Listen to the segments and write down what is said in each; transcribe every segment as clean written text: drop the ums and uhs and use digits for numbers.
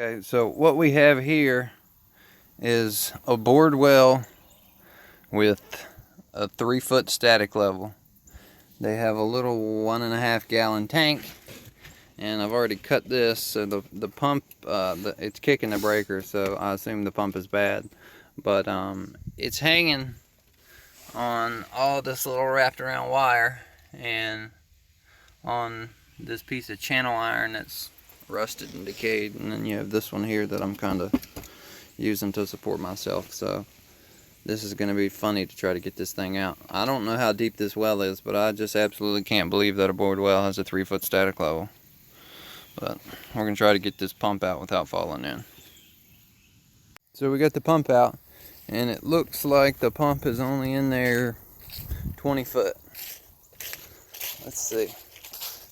Okay, so what we have here is a bored well with a 3-foot static level. They have a little 1.5 gallon tank, and I've already cut this, so the pump, it's kicking the breaker, so I assume the pump is bad. But it's hanging on all this little wrapped around wire and on this piece of channel iron that's rusted and decayed, and then you have this one here that I'm kind of using to support myself. So this is going to be funny to try to get this thing out. I don't know how deep this well is, but I just absolutely can't believe that a bored well has a 3-foot static level. But we're going to try to get this pump out without falling in. So we got the pump out, and it looks like the pump is only in there 20 foot. Let's see.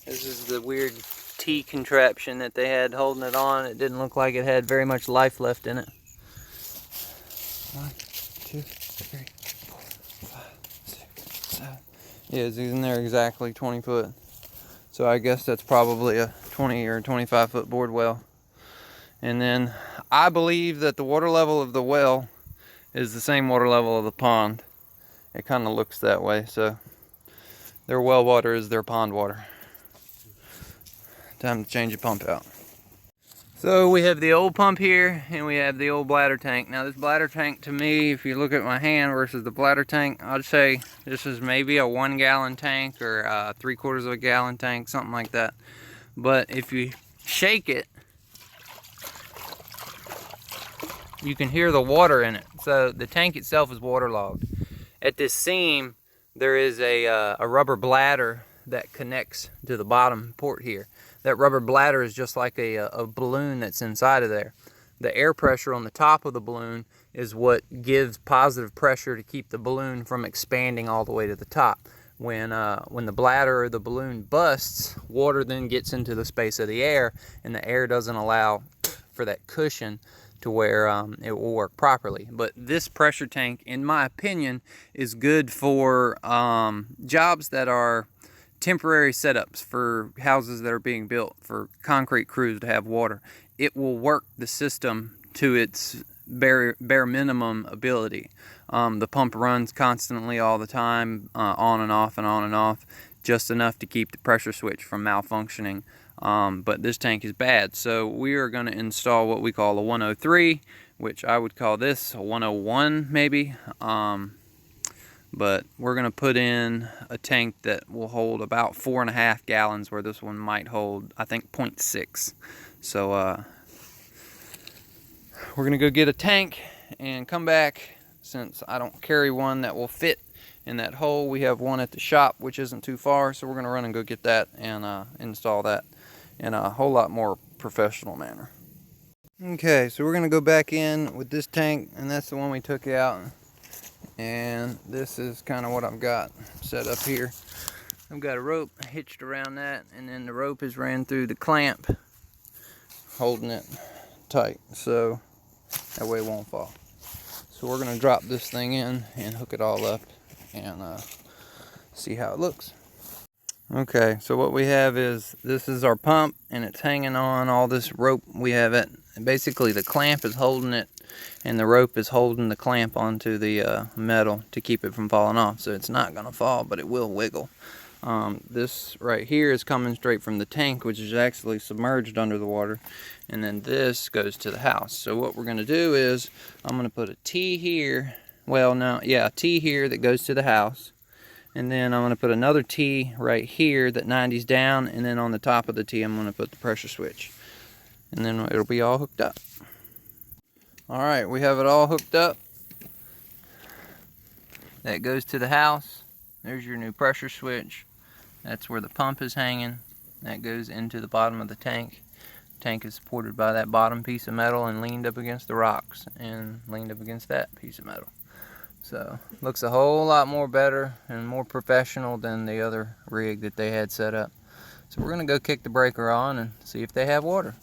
This is the weird T contraption that they had holding it on. It didn't look like it had very much life left in it. 1, 2, 3, 4, 5, 6, 7. Yeah, it's in there exactly 20 foot. So I guess that's probably a 20 or 25 foot bored well. And then I believe that the water level of the well is the same water level of the pond. It kind of looks that way. So their well water is their pond water. Time to change the pump out. So we have the old pump here, and we have the old bladder tank. Now this bladder tank, to me, if you look at my hand versus the bladder tank, I'd say this is maybe a 1 gallon tank or 3/4 of a gallon tank, something like that. But if you shake it, you can hear the water in it. So the tank itself is waterlogged. At this seam, there is a rubber bladder that connects to the bottom port here. That rubber bladder is just like a balloon that's inside of there. The air pressure on the top of the balloon is what gives positive pressure to keep the balloon from expanding all the way to the top. When the bladder or the balloon busts, water then gets into the space of the air, and the air doesn't allow for that cushion to where it will work properly. But this pressure tank, in my opinion, is good for jobs that are temporary setups, for houses that are being built, for concrete crews to have water. It will work the system to its bare minimum ability. The pump runs constantly all the time, on and off and on and off, just enough to keep the pressure switch from malfunctioning. But this tank is bad, so we are going to install what we call a 103, which I would call this a 101 maybe. But we're going to put in a tank that will hold about 4.5 gallons, where this one might hold, I think, 0.6. So we're going to go get a tank and come back. Since I don't carry one that will fit in that hole, we have one at the shop, which isn't too far. So we're going to run and go get that and install that in a whole lot more professional manner. Okay, so we're going to go back in with this tank, and that's the one we took out. And this is kind of what I've got set up here. I've got a rope hitched around that, and then the rope is ran through the clamp holding it tight, so that way it won't fall. So we're going to drop this thing in and hook it all up and see how it looks. Okay, so what we have is, this is our pump, and it's hanging on all this rope we have it. Basically the clamp is holding it, and the rope is holding the clamp onto the metal to keep it from falling off. So it's not going to fall, but it will wiggle. This right here is coming straight from the tank, which is actually submerged under the water, and then this goes to the house. So what we're going to do is, I'm going to put a T here, a T here that goes to the house, and then I'm going to put another T right here that 90's down, and then on the top of the T I'm going to put the pressure switch, and then it'll be all hooked up. Alright, we have it all hooked up. That goes to the house. There's your new pressure switch. That's where the pump is hanging. That goes into the bottom of the tank. The tank is supported by that bottom piece of metal and leaned up against the rocks and leaned up against that piece of metal. So, looks a whole lot more better and more professional than the other rig that they had set up. So we're going to go kick the breaker on and see if they have water.